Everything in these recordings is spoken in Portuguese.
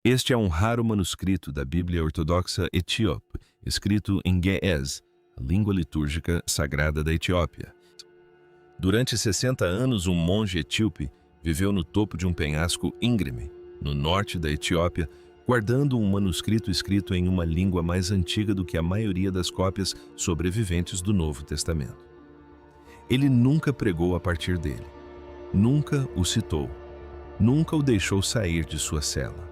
Este é um raro manuscrito da Bíblia Ortodoxa Etíope, escrito em Ge'ez, a língua litúrgica sagrada da Etiópia. Durante 60 anos, um monge etíope viveu no topo de um penhasco íngreme, no norte da Etiópia, guardando um manuscrito escrito em uma língua mais antiga do que a maioria das cópias sobreviventes do Novo Testamento. Ele nunca pregou a partir dele, nunca o citou, nunca o deixou sair de sua cela.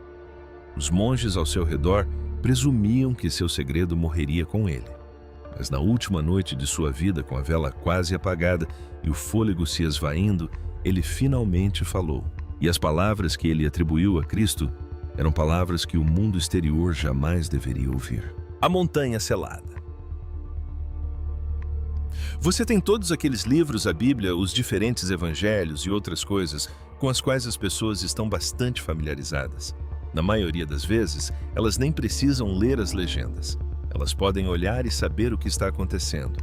Os monges ao seu redor presumiam que seu segredo morreria com ele. Mas na última noite de sua vida, com a vela quase apagada e o fôlego se esvaindo, ele finalmente falou. E as palavras que ele atribuiu a Cristo eram palavras que o mundo exterior jamais deveria ouvir. A montanha selada. Você tem todos aqueles livros, a Bíblia, os diferentes evangelhos e outras coisas com as quais as pessoas estão bastante familiarizadas. Na maioria das vezes, elas nem precisam ler as legendas. Elas podem olhar e saber o que está acontecendo.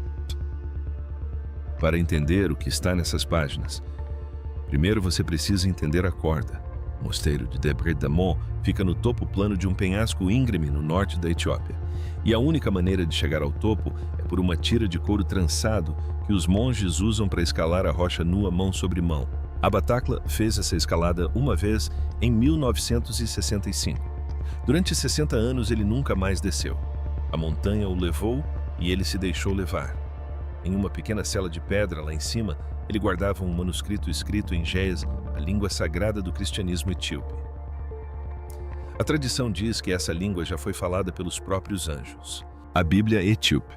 Para entender o que está nessas páginas, primeiro você precisa entender a corda. O mosteiro de Debre Damon fica no topo plano de um penhasco íngreme no norte da Etiópia. E a única maneira de chegar ao topo é por uma tira de couro trançado que os monges usam para escalar a rocha nua mão sobre mão. Abba Thakla fez essa escalada uma vez em 1965. Durante 60 anos ele nunca mais desceu. A montanha o levou e ele se deixou levar. Em uma pequena cela de pedra lá em cima, ele guardava um manuscrito escrito em Ge'ez, a língua sagrada do cristianismo etíope. A tradição diz que essa língua já foi falada pelos próprios anjos. A Bíblia etíope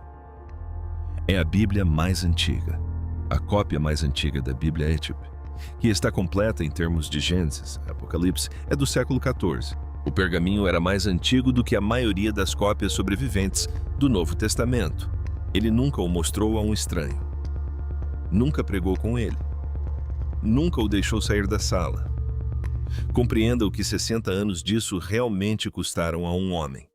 é a Bíblia mais antiga, a cópia mais antiga da Bíblia etíope, que está completa em termos de Gênesis, Apocalipse, é do século XIV. O pergaminho era mais antigo do que a maioria das cópias sobreviventes do Novo Testamento. Ele nunca o mostrou a um estranho. Nunca pregou com ele. Nunca o deixou sair da sala. Compreenda o que 60 anos disso realmente custaram a um homem.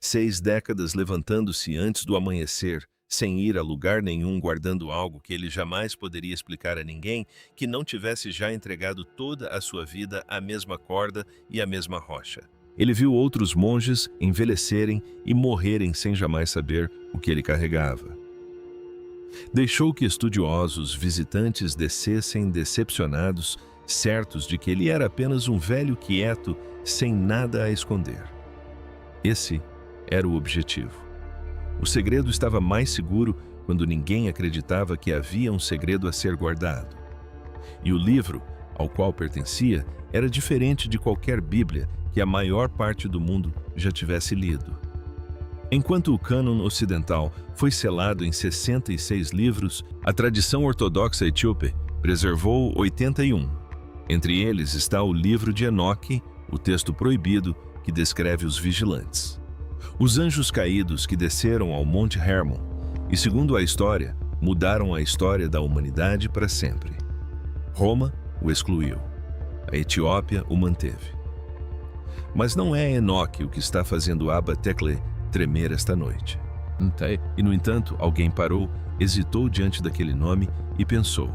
6 décadas levantando-se antes do amanhecer, sem ir a lugar nenhum, guardando algo que ele jamais poderia explicar a ninguém que não tivesse já entregado toda a sua vida à mesma corda e à mesma rocha. Ele viu outros monges envelhecerem e morrerem sem jamais saber o que ele carregava. Deixou que estudiosos, visitantes descessem decepcionados, certos de que ele era apenas um velho quieto, sem nada a esconder. Esse era o objetivo. O segredo estava mais seguro quando ninguém acreditava que havia um segredo a ser guardado. E o livro, ao qual pertencia, era diferente de qualquer Bíblia que a maior parte do mundo já tivesse lido. Enquanto o cânon ocidental foi selado em 66 livros, a tradição ortodoxa etíope preservou 81. Entre eles está o livro de Enoque, o texto proibido que descreve os vigilantes. Os anjos caídos que desceram ao Monte Hermon e, segundo a história, mudaram a história da humanidade para sempre. Roma o excluiu. A Etiópia o manteve. Mas não é Enoque o que está fazendo Abba Thakla tremer esta noite. E, no entanto, alguém parou, hesitou diante daquele nome e pensou: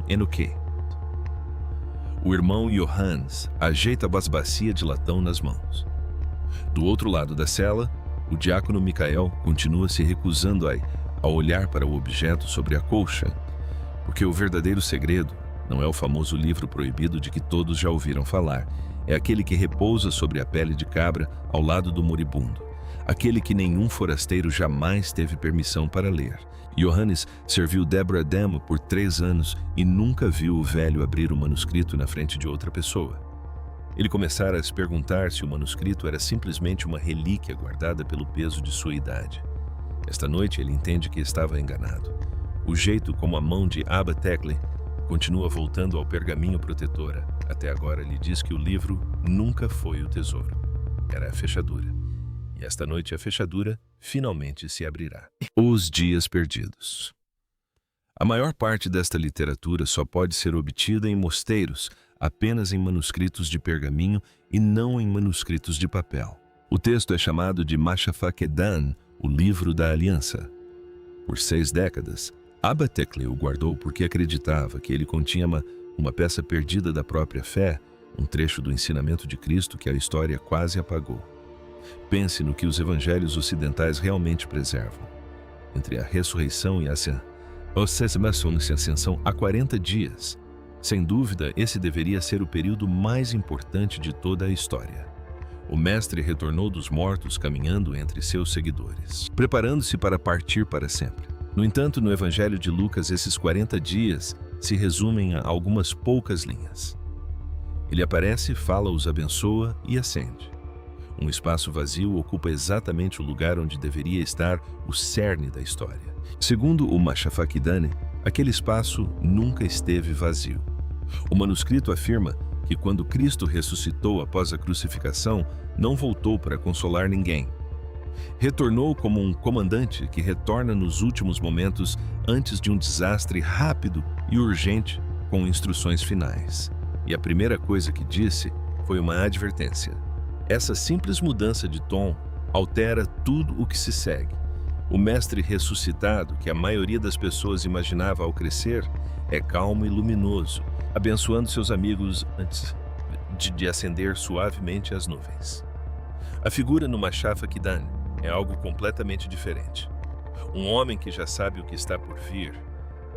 Enoque. O irmão Johannes ajeita a bacia de latão nas mãos. Do outro lado da cela, o diácono Micael continua se recusando a olhar para o objeto sobre a colcha, porque o verdadeiro segredo não é o famoso livro proibido de que todos já ouviram falar, é aquele que repousa sobre a pele de cabra ao lado do moribundo, aquele que nenhum forasteiro jamais teve permissão para ler. Johannes serviu Debre Damon por 3 anos e nunca viu o velho abrir o manuscrito na frente de outra pessoa. Ele começara a se perguntar se o manuscrito era simplesmente uma relíquia guardada pelo peso de sua idade. Esta noite ele entende que estava enganado. O jeito como a mão de Abba Thakla continua voltando ao pergaminho protetora. Até agora lhe diz que o livro nunca foi o tesouro. Era a fechadura. E esta noite a fechadura finalmente se abrirá. Os dias perdidos. A maior parte desta literatura só pode ser obtida em mosteiros, apenas em manuscritos de pergaminho e não em manuscritos de papel. O texto é chamado de Mashafakedan, o livro da aliança. Por 6 décadas, Abba Thakla o guardou porque acreditava que ele continha uma peça perdida da própria fé, um trecho do ensinamento de Cristo que a história quase apagou. Pense no que os evangelhos ocidentais realmente preservam. Entre a ressurreição e a ascensão há 40 dias. Sem dúvida, esse deveria ser o período mais importante de toda a história. O Mestre retornou dos mortos caminhando entre seus seguidores, preparando-se para partir para sempre. No entanto, no Evangelho de Lucas, esses 40 dias se resumem a algumas poucas linhas. Ele aparece, fala, os abençoa e ascende. Um espaço vazio ocupa exatamente o lugar onde deveria estar o cerne da história. Segundo o Mashafakidane, aquele espaço nunca esteve vazio. O manuscrito afirma que quando Cristo ressuscitou após a crucificação, não voltou para consolar ninguém. Retornou como um comandante que retorna nos últimos momentos antes de um desastre rápido e urgente com instruções finais. E a primeira coisa que disse foi uma advertência. Essa simples mudança de tom altera tudo o que se segue. O Mestre ressuscitado, que a maioria das pessoas imaginava ao crescer, é calmo e luminoso, abençoando seus amigos antes de ascender suavemente às nuvens. A figura no Mashafakidane é algo completamente diferente. Um homem que já sabe o que está por vir,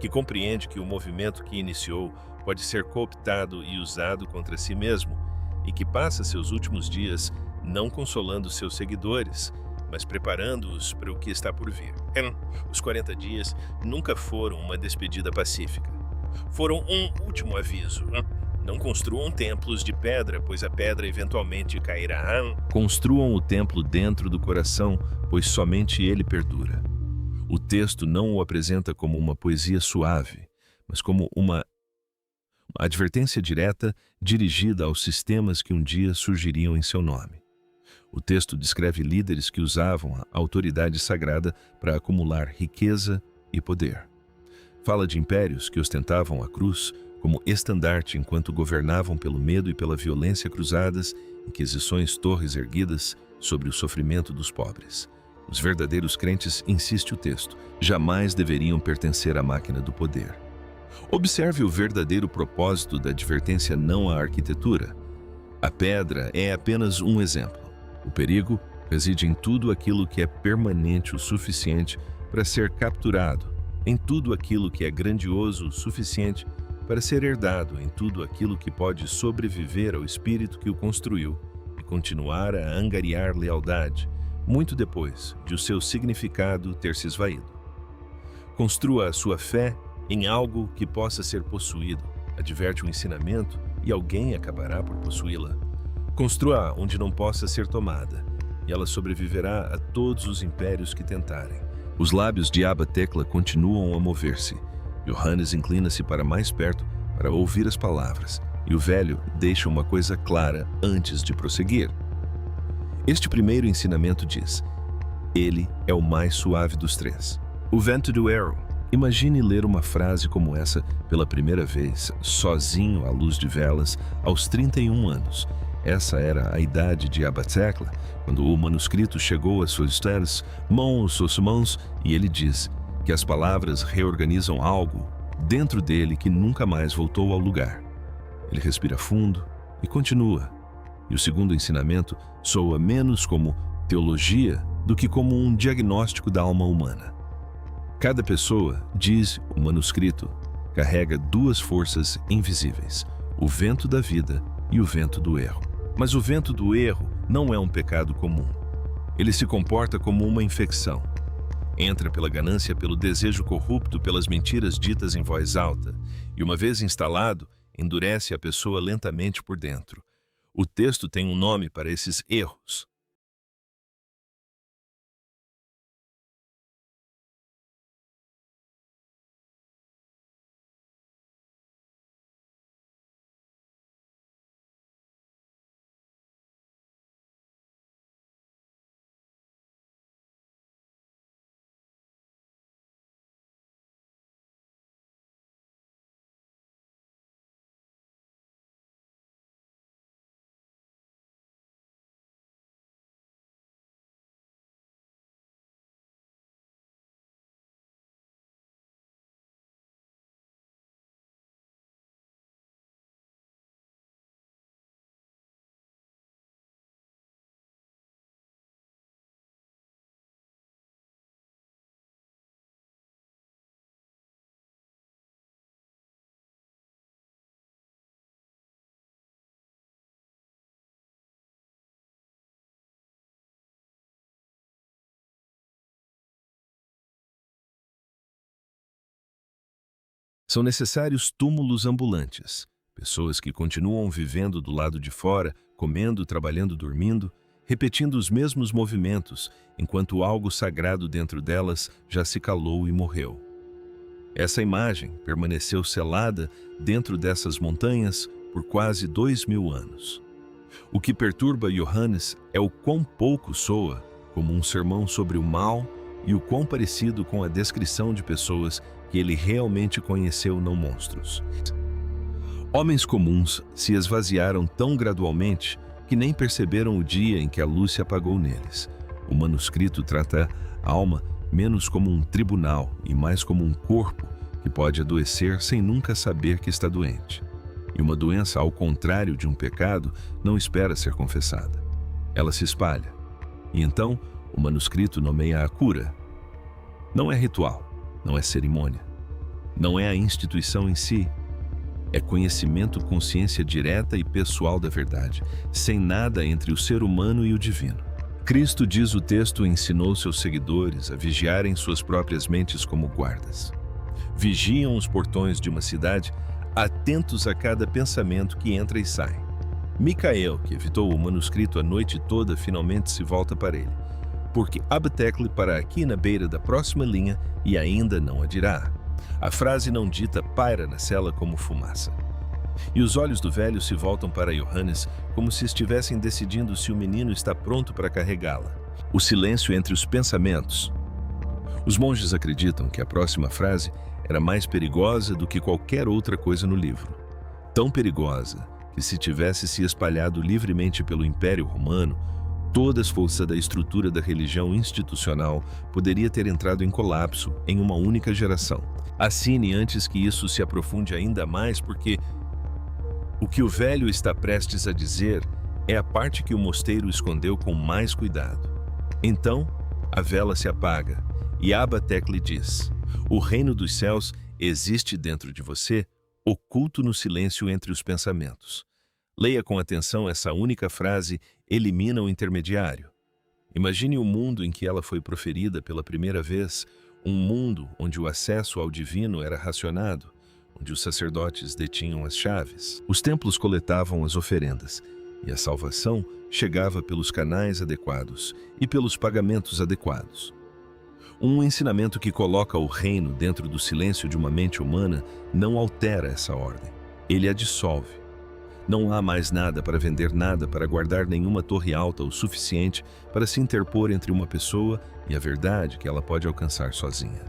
que compreende que o movimento que iniciou pode ser cooptado e usado contra si mesmo, e que passa seus últimos dias não consolando seus seguidores, mas preparando-os para o que está por vir. Os 40 dias nunca foram uma despedida pacífica. Foram um último aviso. Não construam templos de pedra, pois a pedra eventualmente cairá. Construam o templo dentro do coração, pois somente ele perdura. O texto não o apresenta como uma poesia suave, mas como uma advertência direta dirigida aos sistemas que um dia surgiriam em seu nome. O texto descreve líderes que usavam a autoridade sagrada para acumular riqueza e poder. Fala de impérios que ostentavam a cruz como estandarte enquanto governavam pelo medo e pela violência cruzadas, inquisições torres erguidas sobre o sofrimento dos pobres. Os verdadeiros crentes, insiste o texto, jamais deveriam pertencer à máquina do poder. Observe o verdadeiro propósito da advertência, não à arquitetura. A pedra é apenas um exemplo. O perigo reside em tudo aquilo que é permanente o suficiente para ser capturado, em tudo aquilo que é grandioso o suficiente para ser herdado, em tudo aquilo que pode sobreviver ao espírito que o construiu e continuar a angariar lealdade, muito depois de o seu significado ter se esvaído. Construa a sua fé em algo que possa ser possuído, adverte o ensinamento e alguém acabará por possuí-la. Construa onde não possa ser tomada, e ela sobreviverá a todos os impérios que tentarem. Os lábios de Abba Tekla continuam a mover-se. Johannes inclina-se para mais perto para ouvir as palavras, e o velho deixa uma coisa clara antes de prosseguir. Este primeiro ensinamento diz: ele é o mais suave dos três. O vento do Arrow. Imagine ler uma frase como essa pela primeira vez, sozinho à luz de velas, aos 31 anos. Essa era a idade de Abba Tekla, quando o manuscrito chegou às suas mãos, e ele diz que as palavras reorganizam algo dentro dele que nunca mais voltou ao lugar. Ele respira fundo e continua. E o segundo ensinamento soa menos como teologia do que como um diagnóstico da alma humana. Cada pessoa, diz o manuscrito, carrega duas forças invisíveis, o vento da vida e o vento do erro. Mas o vento do erro não é um pecado comum. Ele se comporta como uma infecção. Entra pela ganância, pelo desejo corrupto, pelas mentiras ditas em voz alta, e uma vez instalado, endurece a pessoa lentamente por dentro. O texto tem um nome para esses erros: São necessários túmulos ambulantes, pessoas que continuam vivendo do lado de fora, comendo, trabalhando, dormindo, repetindo os mesmos movimentos, enquanto algo sagrado dentro delas já se calou e morreu. Essa imagem permaneceu selada dentro dessas montanhas por quase 2000 anos. O que perturba Johannes é o quão pouco soa como um sermão sobre o mal e o quão parecido com a descrição de pessoas que ele realmente conheceu, não monstros. Homens comuns se esvaziaram tão gradualmente que nem perceberam o dia em que a luz se apagou neles. O manuscrito trata a alma menos como um tribunal e mais como um corpo que pode adoecer sem nunca saber que está doente. E uma doença, ao contrário de um pecado, não espera ser confessada. Ela se espalha. E então, o manuscrito nomeia a cura. Não é ritual, não é cerimônia, não é a instituição em si. É conhecimento, consciência direta e pessoal da verdade, sem nada entre o ser humano e o divino. Cristo, diz o texto, ensinou seus seguidores a vigiarem suas próprias mentes como guardas. Vigiam os portões de uma cidade, atentos a cada pensamento que entra e sai. Micael, que evitou o manuscrito a noite toda, finalmente se volta para ele, porque Abatecle para aqui na beira da próxima linha e ainda não a dirá. A frase não dita paira na cela como fumaça. E os olhos do velho se voltam para Johannes como se estivessem decidindo se o menino está pronto para carregá-la. O silêncio entre os pensamentos. Os monges acreditam que a próxima frase era mais perigosa do que qualquer outra coisa no livro. Tão perigosa que, se tivesse se espalhado livremente pelo Império Romano, toda a força da estrutura da religião institucional poderia ter entrado em colapso em uma única geração. Assine antes que isso se aprofunde ainda mais, porque o que o velho está prestes a dizer é a parte que o mosteiro escondeu com mais cuidado. Então, a vela se apaga e Abatecle diz: o reino dos céus existe dentro de você, oculto no silêncio entre os pensamentos. Leia com atenção essa única frase, elimina o intermediário. Imagine o mundo em que ela foi proferida pela primeira vez, um mundo onde o acesso ao divino era racionado, onde os sacerdotes detinham as chaves, os templos coletavam as oferendas, e a salvação chegava pelos canais adequados e pelos pagamentos adequados. Um ensinamento que coloca o reino dentro do silêncio de uma mente humana não altera essa ordem, ele a dissolve. Não há mais nada para vender, nada para guardar, nenhuma torre alta o suficiente para se interpor entre uma pessoa e a verdade que ela pode alcançar sozinha.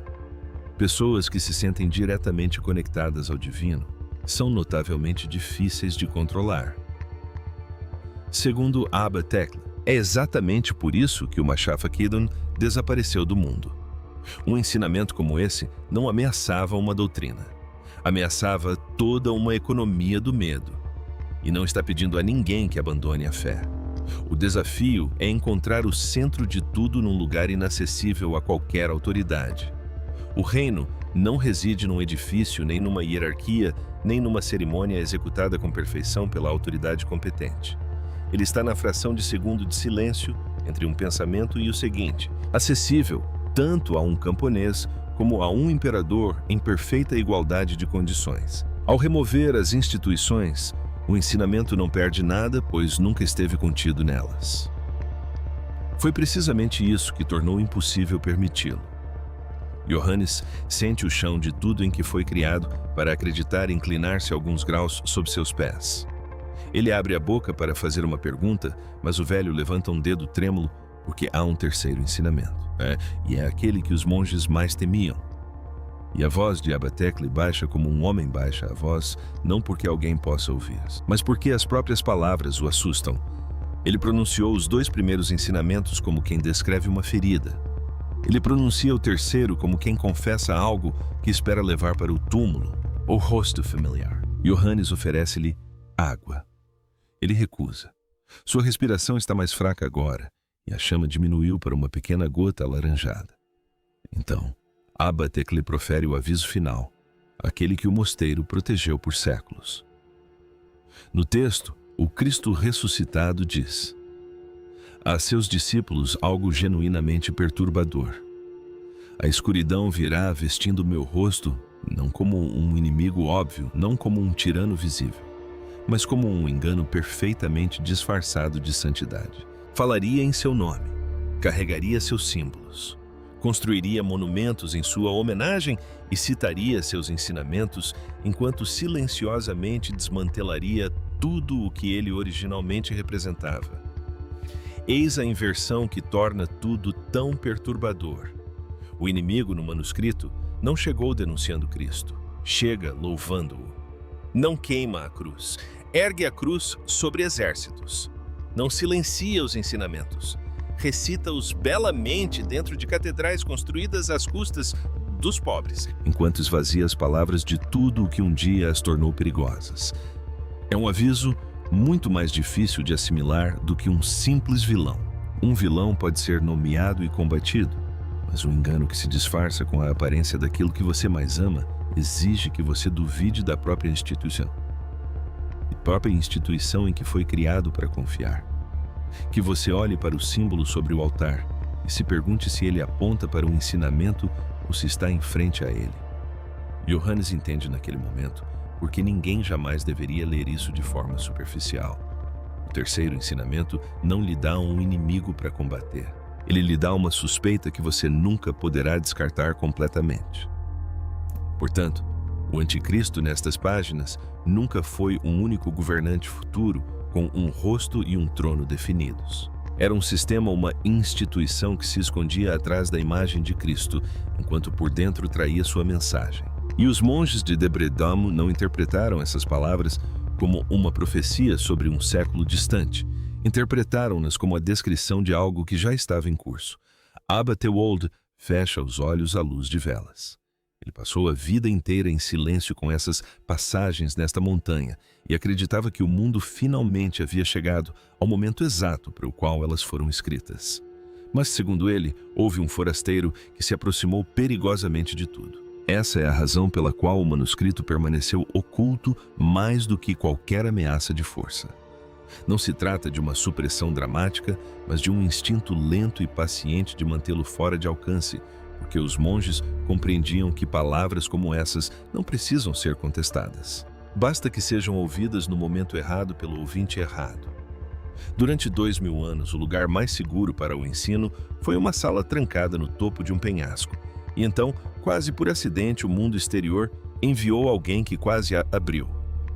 Pessoas que se sentem diretamente conectadas ao divino são notavelmente difíceis de controlar. Segundo Abatecle, é exatamente por isso que o Mashafa Kidon desapareceu do mundo. Um ensinamento como esse não ameaçava uma doutrina, ameaçava toda uma economia do medo. E não está pedindo a ninguém que abandone a fé. O desafio é encontrar o centro de tudo num lugar inacessível a qualquer autoridade. O reino não reside num edifício, nem numa hierarquia, nem numa cerimônia executada com perfeição pela autoridade competente. Ele está na fração de segundo de silêncio entre um pensamento e o seguinte, acessível tanto a um camponês como a um imperador em perfeita igualdade de condições. Ao remover as instituições, o ensinamento não perde nada, pois nunca esteve contido nelas. Foi precisamente isso que tornou impossível permiti-lo. Johannes sente o chão de tudo em que foi criado para acreditar e inclinar-se alguns graus sob seus pés. Ele abre a boca para fazer uma pergunta, mas o velho levanta um dedo trêmulo porque há um terceiro ensinamento, e é aquele que os monges mais temiam. E a voz de Abatecle baixa como um homem baixa a voz, não porque alguém possa ouvir, mas porque as próprias palavras o assustam. Ele pronunciou os 2 primeiros ensinamentos como quem descreve uma ferida. Ele pronuncia o terceiro como quem confessa algo que espera levar para o túmulo, ou rosto familiar. Johannes oferece-lhe água. Ele recusa. Sua respiração está mais fraca agora, e a chama diminuiu para uma pequena gota alaranjada. Então, Abatecle profere o aviso final, aquele que o mosteiro protegeu por séculos. No texto, o Cristo ressuscitado diz: a seus discípulos algo genuinamente perturbador. A escuridão virá vestindo meu rosto não como um inimigo óbvio, não como um tirano visível, mas como um engano perfeitamente disfarçado de santidade. Falaria em seu nome, carregaria seus símbolos, construiria monumentos em sua homenagem e citaria seus ensinamentos, enquanto silenciosamente desmantelaria tudo o que ele originalmente representava. Eis a inversão que torna tudo tão perturbador. O inimigo no manuscrito não chegou denunciando Cristo, chega louvando-o. Não queima a cruz, ergue a cruz sobre exércitos. Não silencia os ensinamentos, recita-os belamente dentro de catedrais construídas às custas dos pobres, enquanto esvazia as palavras de tudo o que um dia as tornou perigosas. É um aviso muito mais difícil de assimilar do que um simples vilão. Um vilão pode ser nomeado e combatido, mas um engano que se disfarça com a aparência daquilo que você mais ama exige que você duvide da própria instituição. A própria instituição em que foi criado para confiar. Que você olhe para o símbolo sobre o altar e se pergunte se ele aponta para um ensinamento ou se está em frente a ele. Johannes entende naquele momento porque ninguém jamais deveria ler isso de forma superficial. O terceiro ensinamento não lhe dá um inimigo para combater. Ele lhe dá uma suspeita que você nunca poderá descartar completamente. Portanto, o anticristo nestas páginas nunca foi um único governante futuro com um rosto e um trono definidos. Era um sistema, uma instituição que se escondia atrás da imagem de Cristo, enquanto por dentro traía sua mensagem. E os monges de Debre Damo não interpretaram essas palavras como uma profecia sobre um século distante. Interpretaram-nas como a descrição de algo que já estava em curso. Abba Theold fecha os olhos à luz de velas. Ele passou a vida inteira em silêncio com essas passagens nesta montanha e acreditava que o mundo finalmente havia chegado ao momento exato para o qual elas foram escritas. Mas, segundo ele, houve um forasteiro que se aproximou perigosamente de tudo. Essa é a razão pela qual o manuscrito permaneceu oculto mais do que qualquer ameaça de força. Não se trata de uma supressão dramática, mas de um instinto lento e paciente de mantê-lo fora de alcance, porque os monges compreendiam que palavras como essas não precisam ser contestadas. Basta que sejam ouvidas no momento errado pelo ouvinte errado. Durante 2000 anos, o lugar mais seguro para o ensino foi uma sala trancada no topo de um penhasco. E então, quase por acidente, o mundo exterior enviou alguém que quase a abriu,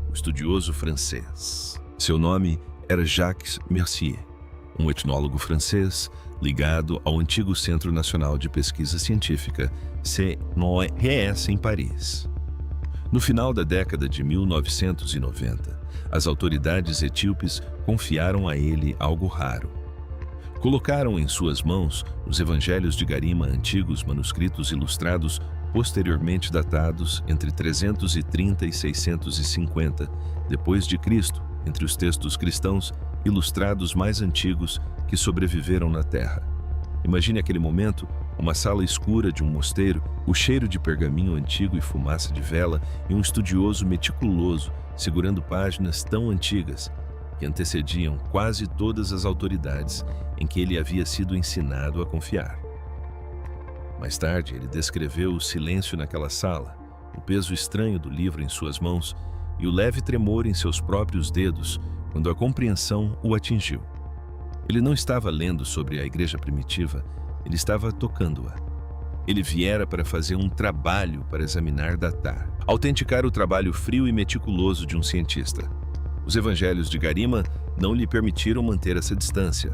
o estudioso francês. Seu nome era Jacques Mercier, um etnólogo francês ligado ao antigo Centro Nacional de Pesquisa Científica, CNRS, em Paris. No final da década de 1990, as autoridades etíopes confiaram a ele algo raro. Colocaram em suas mãos os evangelhos de Garima, antigos manuscritos ilustrados, posteriormente datados entre 330 e 650 depois de Cristo, entre os textos cristãos ilustrados mais antigos que sobreviveram na Terra. Imagine aquele momento, uma sala escura de um mosteiro, o cheiro de pergaminho antigo e fumaça de vela, e um estudioso meticuloso segurando páginas tão antigas que antecediam quase todas as autoridades em que ele havia sido ensinado a confiar. Mais tarde, ele descreveu o silêncio naquela sala, o peso estranho do livro em suas mãos e o leve tremor em seus próprios dedos quando a compreensão o atingiu. Ele não estava lendo sobre a igreja primitiva, ele estava tocando-a. Ele viera para fazer um trabalho para examinar, datar, autenticar o trabalho frio e meticuloso de um cientista. Os evangelhos de Garima não lhe permitiram manter essa distância.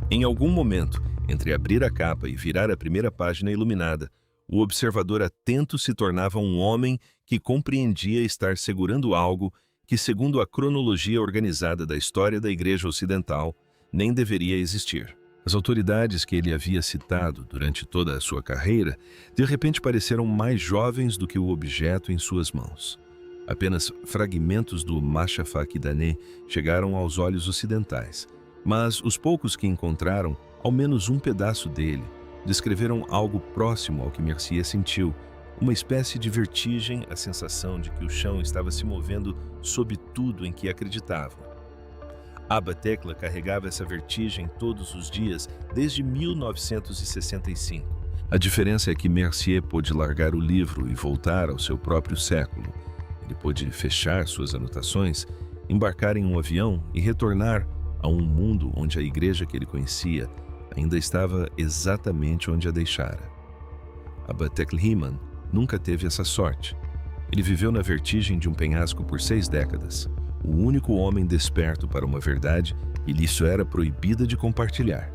Em algum momento, entre abrir a capa e virar a primeira página iluminada, o observador atento se tornava um homem que compreendia estar segurando algo que, segundo a cronologia organizada da história da Igreja Ocidental, nem deveria existir. As autoridades que ele havia citado durante toda a sua carreira, de repente pareceram mais jovens do que o objeto em suas mãos. Apenas fragmentos do Mashafaq-Danê chegaram aos olhos ocidentais, mas os poucos que encontraram, ao menos um pedaço dele, descreveram algo próximo ao que Mercier sentiu, uma espécie de vertigem, a sensação de que o chão estava se movendo sob tudo em que acreditava. Abba Thekla carregava essa vertigem todos os dias desde 1965, A diferença é que Mercier pôde largar o livro e voltar ao seu próprio século. Ele pôde fechar suas anotações, embarcar em um avião e retornar a um mundo onde a igreja que ele conhecia ainda estava exatamente onde a deixara. Abba Teklehman nunca teve essa sorte. Ele viveu na vertigem de um penhasco por 6 décadas, o único homem desperto para uma verdade que lhe era proibida de compartilhar.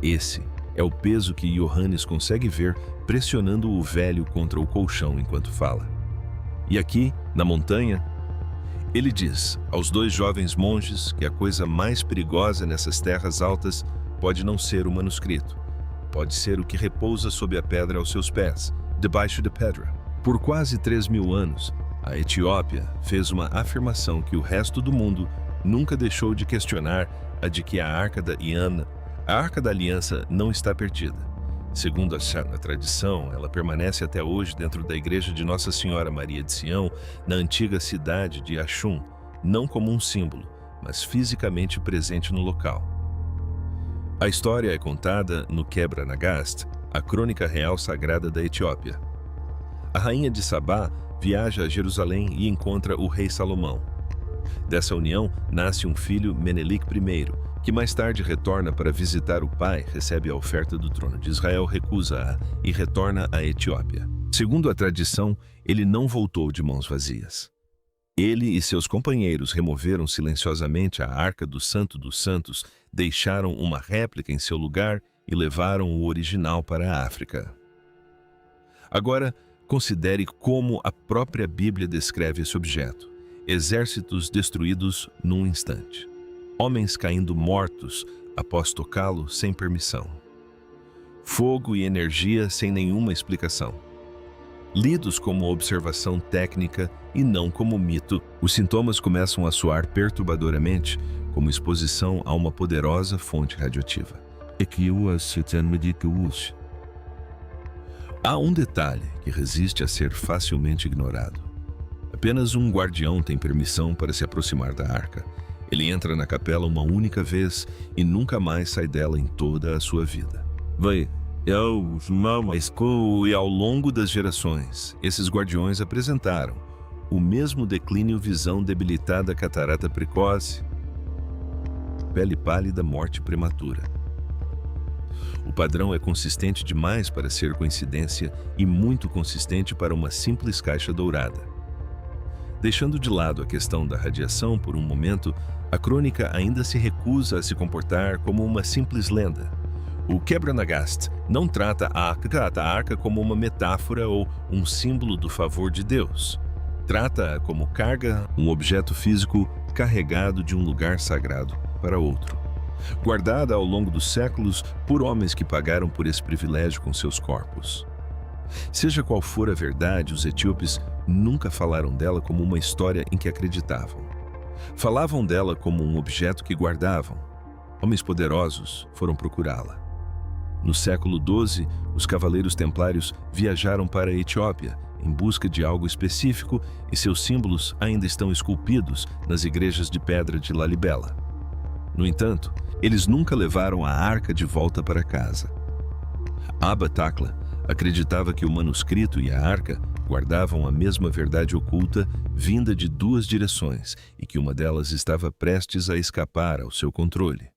Esse é o peso que Johannes consegue ver pressionando o velho contra o colchão enquanto fala. E aqui, na montanha, ele diz aos 2 jovens monges que a coisa mais perigosa nessas terras altas pode não ser o manuscrito, pode ser o que repousa sob a pedra aos seus pés, debaixo da pedra. Por quase 3.000 anos, a Etiópia fez uma afirmação que o resto do mundo nunca deixou de questionar, a de que a Arca da Aliança não está perdida. Segundo a tradição, ela permanece até hoje dentro da igreja de Nossa Senhora Maria de Sião, na antiga cidade de Axum, não como um símbolo, mas fisicamente presente no local. A história é contada no Quebra-Nagast, a crônica real sagrada da Etiópia. A rainha de Sabá viaja a Jerusalém e encontra o rei Salomão. Dessa união nasce um filho, Menelik I, que mais tarde retorna para visitar o pai, recebe a oferta do trono de Israel, recusa-a e retorna à Etiópia. Segundo a tradição, ele não voltou de mãos vazias. Ele e seus companheiros removeram silenciosamente a Arca do Santo dos Santos, deixaram uma réplica em seu lugar e levaram o original para a África. Agora, considere como a própria Bíblia descreve esse objeto: exércitos destruídos num instante, homens caindo mortos após tocá-lo sem permissão, fogo e energia sem nenhuma explicação. Lidos como observação técnica e não como mito, os sintomas começam a soar perturbadoramente como exposição a uma poderosa fonte radioativa. Há um detalhe que resiste a ser facilmente ignorado. Apenas um guardião tem permissão para se aproximar da arca. Ele entra na capela uma única vez e nunca mais sai dela em toda a sua vida. E ao longo das gerações, esses guardiões apresentaram o mesmo declínio: visão debilitada, catarata precoce, pele pálida, morte prematura. O padrão é consistente demais para ser coincidência e muito consistente para uma simples caixa dourada. Deixando de lado a questão da radiação por um momento, a crônica ainda se recusa a se comportar como uma simples lenda. O Quebra-Nagast não trata a arca como uma metáfora ou um símbolo do favor de Deus. Trata-a como carga, um objeto físico carregado de um lugar sagrado para outro, guardada ao longo dos séculos por homens que pagaram por esse privilégio com seus corpos. Seja qual for a verdade, os etíopes nunca falaram dela como uma história em que acreditavam. Falavam dela como um objeto que guardavam. Homens poderosos foram procurá-la. No século XII, os cavaleiros templários viajaram para a Etiópia em busca de algo específico e seus símbolos ainda estão esculpidos nas igrejas de pedra de Lalibela. No entanto, eles nunca levaram a arca de volta para casa. Abba Takla acreditava que o manuscrito e a arca guardavam a mesma verdade oculta vinda de 2 direções e que uma delas estava prestes a escapar ao seu controle.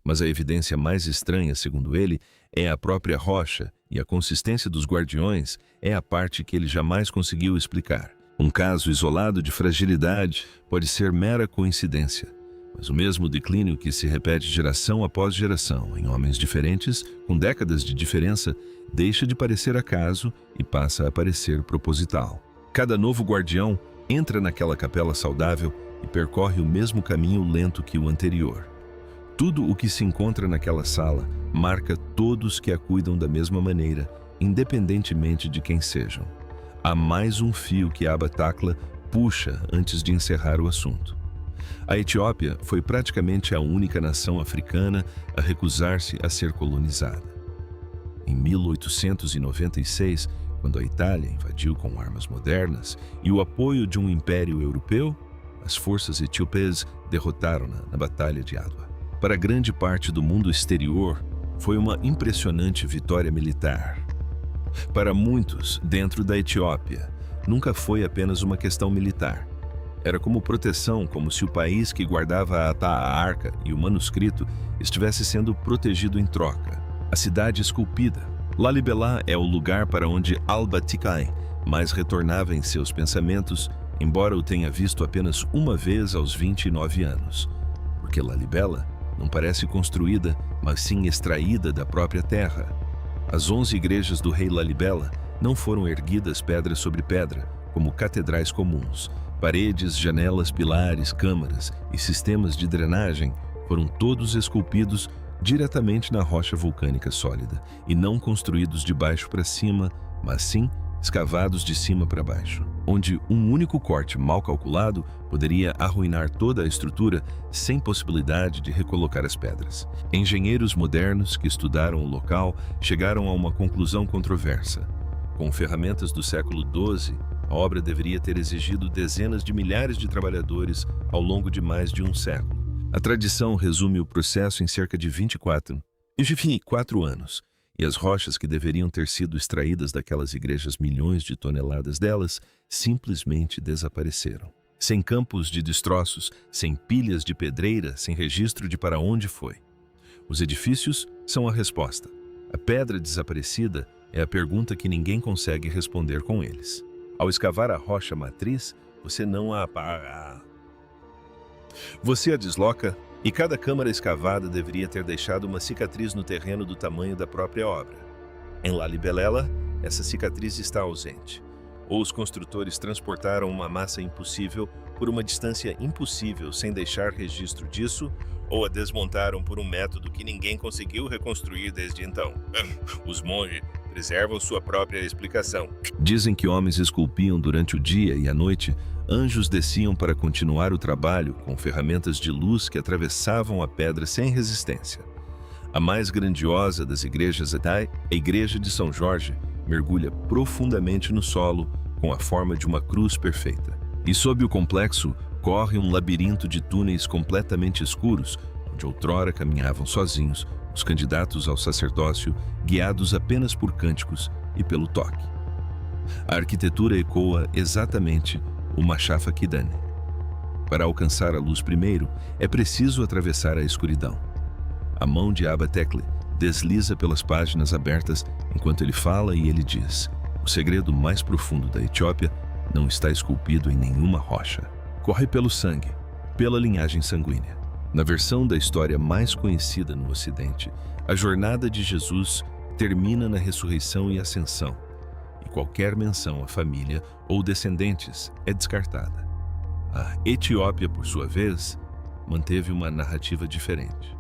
Mas a evidência mais estranha, segundo ele, é a própria rocha, e a consistência dos guardiões é a parte que ele jamais conseguiu explicar. Um caso isolado de fragilidade pode ser mera coincidência, mas o mesmo declínio que se repete geração após geração em homens diferentes, com décadas de diferença, deixa de parecer acaso e passa a parecer proposital. Cada novo guardião entra naquela capela saudável e percorre o mesmo caminho lento que o anterior. Tudo o que se encontra naquela sala marca todos que a cuidam da mesma maneira, independentemente de quem sejam. Há mais um fio que Abba Takla puxa antes de encerrar o assunto. A Etiópia foi praticamente a única nação africana a recusar-se a ser colonizada. Em 1896, quando a Itália invadiu com armas modernas e o apoio de um império europeu, as forças etíopes derrotaram-na na Batalha de Adwa. Para grande parte do mundo exterior, foi uma impressionante vitória militar. Para muitos, dentro da Etiópia, nunca foi apenas uma questão militar. Era como proteção, como se o país que guardava a arca e o manuscrito estivesse sendo protegido em troca. A cidade esculpida. Lalibela é o lugar para onde Alba-Tikai mais retornava em seus pensamentos, embora o tenha visto apenas uma vez aos 29 anos. Porque Lalibela não parece construída, mas sim extraída da própria terra. As 11 igrejas do rei Lalibela não foram erguidas pedra sobre pedra, como catedrais comuns. Paredes, janelas, pilares, câmaras e sistemas de drenagem foram todos esculpidos diretamente na rocha vulcânica sólida e não construídos de baixo para cima, mas sim escavados de cima para baixo, onde um único corte mal calculado poderia arruinar toda a estrutura sem possibilidade de recolocar as pedras. Engenheiros modernos que estudaram o local chegaram a uma conclusão controversa. Com ferramentas do século XII, a obra deveria ter exigido dezenas de milhares de trabalhadores ao longo de mais de um século. A tradição resume o processo em cerca de 24 anos, e as rochas que deveriam ter sido extraídas daquelas igrejas, milhões de toneladas delas, simplesmente desapareceram. Sem campos de destroços, sem pilhas de pedreira, sem registro de para onde foi. Os edifícios são a resposta. A pedra desaparecida é a pergunta que ninguém consegue responder com eles. Ao escavar a rocha matriz, você não a apaga. Você a desloca e cada câmara escavada deveria ter deixado uma cicatriz no terreno do tamanho da própria obra. Em Lalibela, essa cicatriz está ausente. Ou os construtores transportaram uma massa impossível por uma distância impossível sem deixar registro disso, ou a desmontaram por um método que ninguém conseguiu reconstruir desde então. Os monges preservam sua própria explicação. Dizem que homens esculpiam durante o dia e à noite, anjos desciam para continuar o trabalho com ferramentas de luz que atravessavam a pedra sem resistência. A mais grandiosa das igrejas a Igreja de São Jorge, mergulha profundamente no solo com a forma de uma cruz perfeita. E sob o complexo corre um labirinto de túneis completamente escuros, onde outrora caminhavam sozinhos os candidatos ao sacerdócio, guiados apenas por cânticos e pelo toque. A arquitetura ecoa exatamente o Machafa Kidane. Para alcançar a luz primeiro, é preciso atravessar a escuridão. A mão de Abba Tekle desliza pelas páginas abertas enquanto ele fala e ele diz: o segredo mais profundo da Etiópia não está esculpido em nenhuma rocha. Corre pelo sangue, pela linhagem sanguínea. Na versão da história mais conhecida no Ocidente, a jornada de Jesus termina na ressurreição e ascensão, e qualquer menção à família ou descendentes é descartada. A Etiópia, por sua vez, manteve uma narrativa diferente.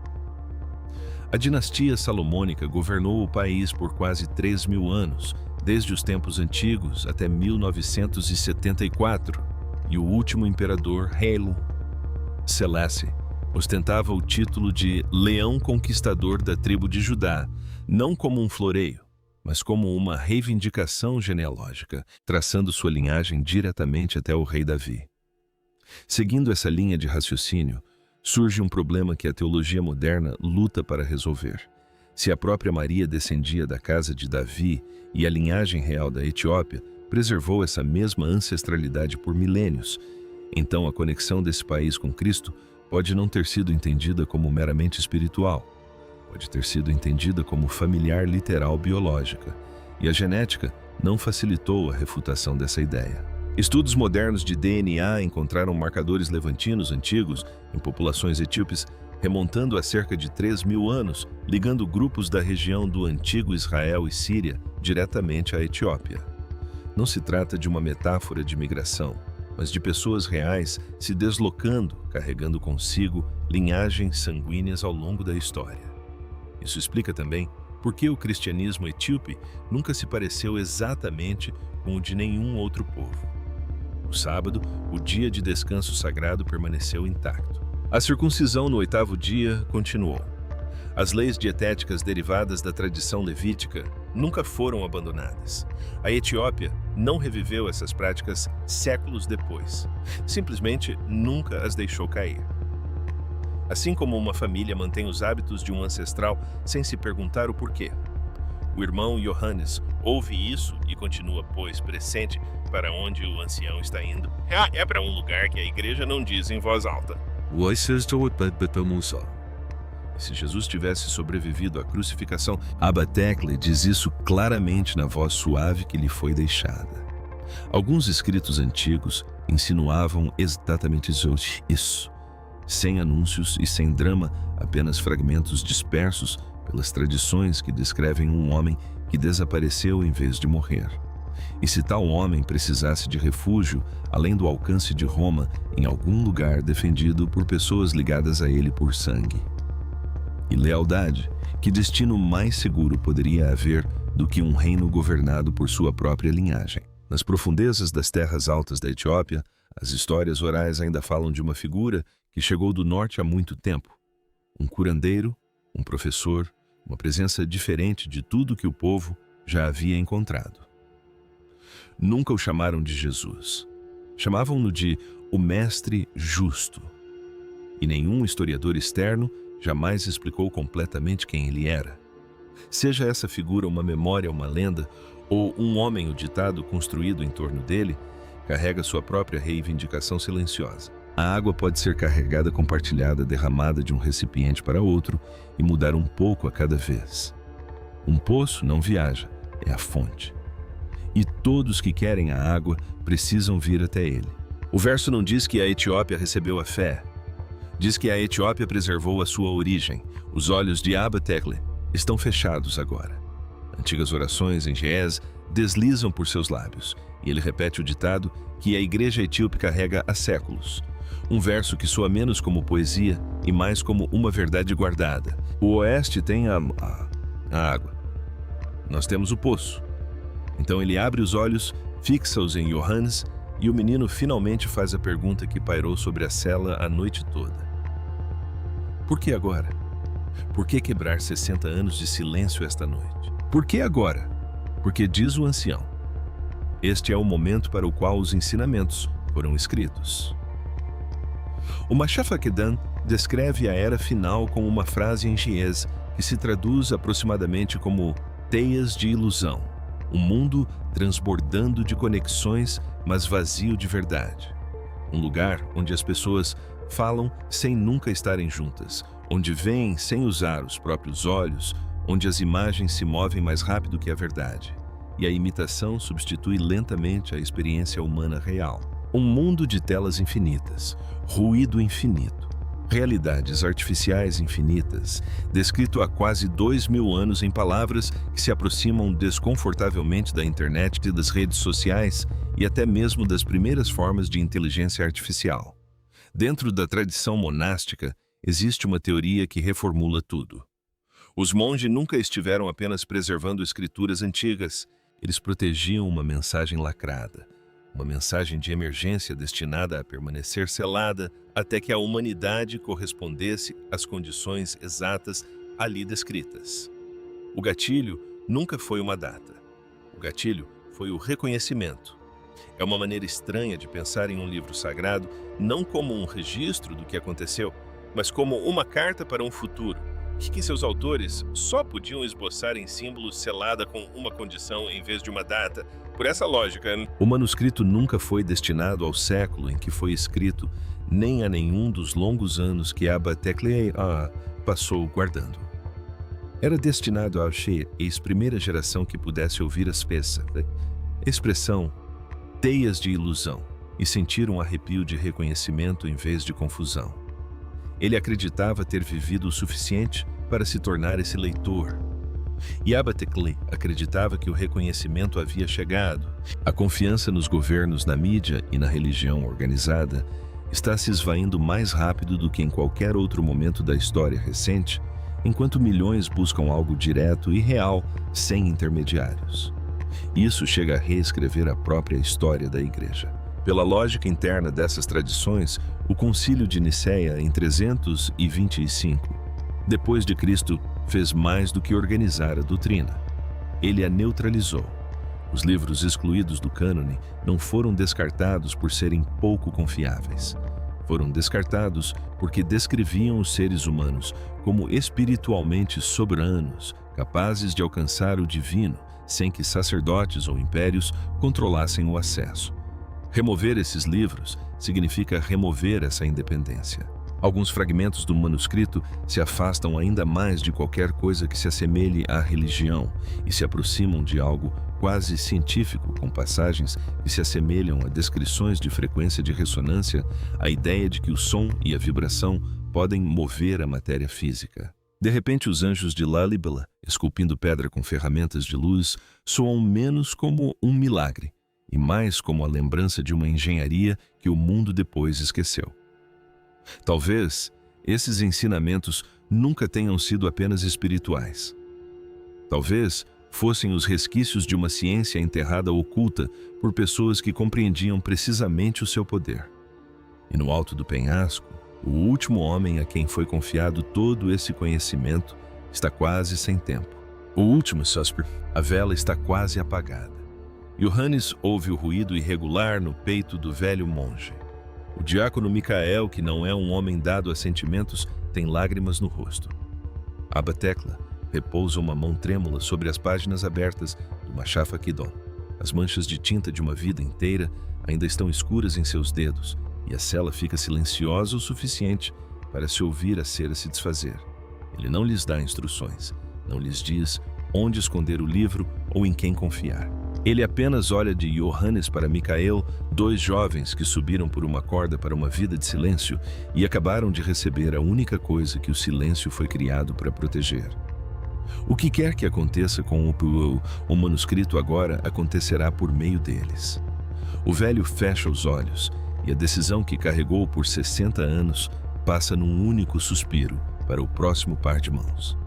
A dinastia salomônica governou o país por quase 3.000 anos, desde os tempos antigos até 1974, e o último imperador, Haile Selassie, ostentava o título de Leão Conquistador da tribo de Judá, não como um floreio, mas como uma reivindicação genealógica, traçando sua linhagem diretamente até o rei Davi. Seguindo essa linha de raciocínio, surge um problema que a teologia moderna luta para resolver. Se a própria Maria descendia da casa de Davi e a linhagem real da Etiópia preservou essa mesma ancestralidade por milênios, então a conexão desse país com Cristo pode não ter sido entendida como meramente espiritual, pode ter sido entendida como familiar literal biológica, e a genética não facilitou a refutação dessa ideia. Estudos modernos de DNA encontraram marcadores levantinos antigos em populações etíopes remontando a cerca de 3.000 anos, ligando grupos da região do antigo Israel e Síria diretamente à Etiópia. Não se trata de uma metáfora de migração, mas de pessoas reais se deslocando, carregando consigo linhagens sanguíneas ao longo da história. Isso explica também por que o cristianismo etíope nunca se pareceu exatamente com o de nenhum outro povo. No sábado, o dia de descanso sagrado permaneceu intacto. A circuncisão no 8º dia continuou. As leis dietéticas derivadas da tradição levítica nunca foram abandonadas. A Etiópia não reviveu essas práticas séculos depois. Simplesmente nunca as deixou cair. assim como uma família mantém os hábitos de um ancestral sem se perguntar o porquê. O irmão Johannes ouve isso e continua, pois, pressente para onde o ancião está indo. É para um lugar que a igreja não diz em voz alta. E se Jesus tivesse sobrevivido à crucificação, Abba Tekle diz isso claramente na voz suave que lhe foi deixada. Alguns escritos antigos insinuavam exatamente isso, sem anúncios e sem drama, apenas fragmentos dispersos pelas tradições que descrevem um homem que desapareceu em vez de morrer. E se tal homem precisasse de refúgio, além do alcance de Roma, em algum lugar defendido por pessoas ligadas a ele por sangue. E lealdade, que destino mais seguro poderia haver do que um reino governado por sua própria linhagem? Nas profundezas das terras altas da Etiópia, as histórias orais ainda falam de uma figura que chegou do norte há muito tempo. Um curandeiro, um professor, uma presença diferente de tudo que o povo já havia encontrado. Nunca o chamaram de Jesus. Chamavam-no de o Mestre Justo. E nenhum historiador externo jamais explicou completamente quem ele era. Seja essa figura uma memória, uma lenda, ou um homem, o ditado construído em torno dele, carrega sua própria reivindicação silenciosa. A água pode ser carregada, compartilhada, derramada de um recipiente para outro e mudar um pouco a cada vez. Um poço não viaja, é a fonte. E todos que querem a água precisam vir até ele. O verso não diz que a Etiópia recebeu a fé. Diz que a Etiópia preservou a sua origem. Os olhos de Abba Tekle estão fechados agora. Antigas orações em Ge'ez deslizam por seus lábios, e ele repete o ditado que a igreja etíope carrega há séculos. Um verso que soa menos como poesia e mais como uma verdade guardada. O oeste tem a água. Nós temos o poço. Então ele abre os olhos, fixa-os em Johannes, e o menino finalmente faz a pergunta que pairou sobre a cela a noite toda. Por que agora? Por que quebrar 60 anos de silêncio esta noite? Por que agora? Porque diz o ancião: este é o momento para o qual os ensinamentos foram escritos. O Machaf Akedan descreve a era final com uma frase em Ge'ez que se traduz aproximadamente como teias de ilusão, um mundo transbordando de conexões, mas vazio de verdade. Um lugar onde as pessoas falam sem nunca estarem juntas, onde veem sem usar os próprios olhos, onde as imagens se movem mais rápido que a verdade, e a imitação substitui lentamente a experiência humana real. Um mundo de telas infinitas, ruído infinito, realidades artificiais infinitas, descrito há quase 2000 anos em palavras que se aproximam desconfortavelmente da internet e das redes sociais e até mesmo das primeiras formas de inteligência artificial. Dentro da tradição monástica, existe uma teoria que reformula tudo. Os monges nunca estiveram apenas preservando escrituras antigas, eles protegiam uma mensagem lacrada, uma mensagem de emergência destinada a permanecer selada até que a humanidade correspondesse às condições exatas ali descritas. O gatilho nunca foi uma data. O gatilho foi o reconhecimento. É uma maneira estranha de pensar em um livro sagrado não como um registro do que aconteceu, mas como uma carta para um futuro, que seus autores só podiam esboçar em símbolos selada com uma condição em vez de uma data. Por essa lógica, o manuscrito nunca foi destinado ao século em que foi escrito, nem a nenhum dos longos anos que Abba Tekle passou guardando. Era destinado à ex-primeira geração que pudesse ouvir as peças, a expressão teias de ilusão, e sentir um arrepio de reconhecimento em vez de confusão. Ele acreditava ter vivido o suficiente para se tornar esse leitor. E Abba Tekle acreditava que o reconhecimento havia chegado. A confiança nos governos, na mídia e na religião organizada está se esvaindo mais rápido do que em qualquer outro momento da história recente, enquanto milhões buscam algo direto e real, sem intermediários. Isso chega a reescrever a própria história da Igreja. Pela lógica interna dessas tradições, o Concílio de Nicéia, em 325, depois de Cristo, fez mais do que organizar a doutrina. Ele a neutralizou. Os livros excluídos do cânone não foram descartados por serem pouco confiáveis. foram descartados porque descreviam os seres humanos como espiritualmente soberanos, capazes de alcançar o divino, sem que sacerdotes ou impérios controlassem o acesso. Remover esses livros significa remover essa independência. Alguns fragmentos do manuscrito se afastam ainda mais de qualquer coisa que se assemelhe à religião e se aproximam de algo quase científico, com passagens que se assemelham a descrições de frequência de ressonância, a ideia de que o som e a vibração podem mover a matéria física. De repente, os anjos de Lalibela, esculpindo pedra com ferramentas de luz, soam menos como um milagre e mais como a lembrança de uma engenharia que o mundo depois esqueceu. Talvez esses ensinamentos nunca tenham sido apenas espirituais. Talvez fossem os resquícios de uma ciência enterrada oculta por pessoas que compreendiam precisamente o seu poder. E no alto do penhasco, o último homem a quem foi confiado todo esse conhecimento está quase sem tempo. O último Susper, a vela está quase apagada. Johannes ouve o ruído irregular no peito do velho monge. O diácono Micael, que não é um homem dado a sentimentos, tem lágrimas no rosto. Abba Tekla repousa uma mão trêmula sobre as páginas abertas do Machaf Akidon. As manchas de tinta de uma vida inteira ainda estão escuras em seus dedos, e a cela fica silenciosa o suficiente para se ouvir a cera se desfazer. Ele não lhes dá instruções, não lhes diz onde esconder o livro ou em quem confiar. Ele apenas olha de Johannes para Micael, dois jovens que subiram por uma corda para uma vida de silêncio e acabaram de receber a única coisa que o silêncio foi criado para proteger. O que quer que aconteça com o manuscrito agora acontecerá por meio deles. O velho fecha os olhos e a decisão que carregou por 60 anos passa num único suspiro para o próximo par de mãos.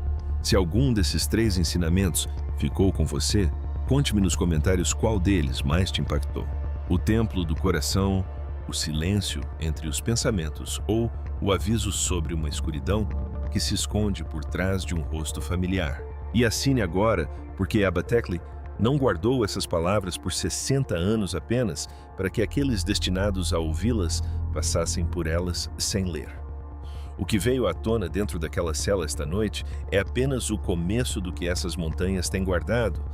Se algum desses 3 ensinamentos ficou com você, conte-me nos comentários qual deles mais te impactou. O templo do coração, o silêncio entre os pensamentos ou o aviso sobre uma escuridão que se esconde por trás de um rosto familiar. E assine agora, porque Abba Tekla não guardou essas palavras por 60 anos apenas para que aqueles destinados a ouvi-las passassem por elas sem ler. O que veio à tona dentro daquela cela esta noite é apenas o começo do que essas montanhas têm guardado.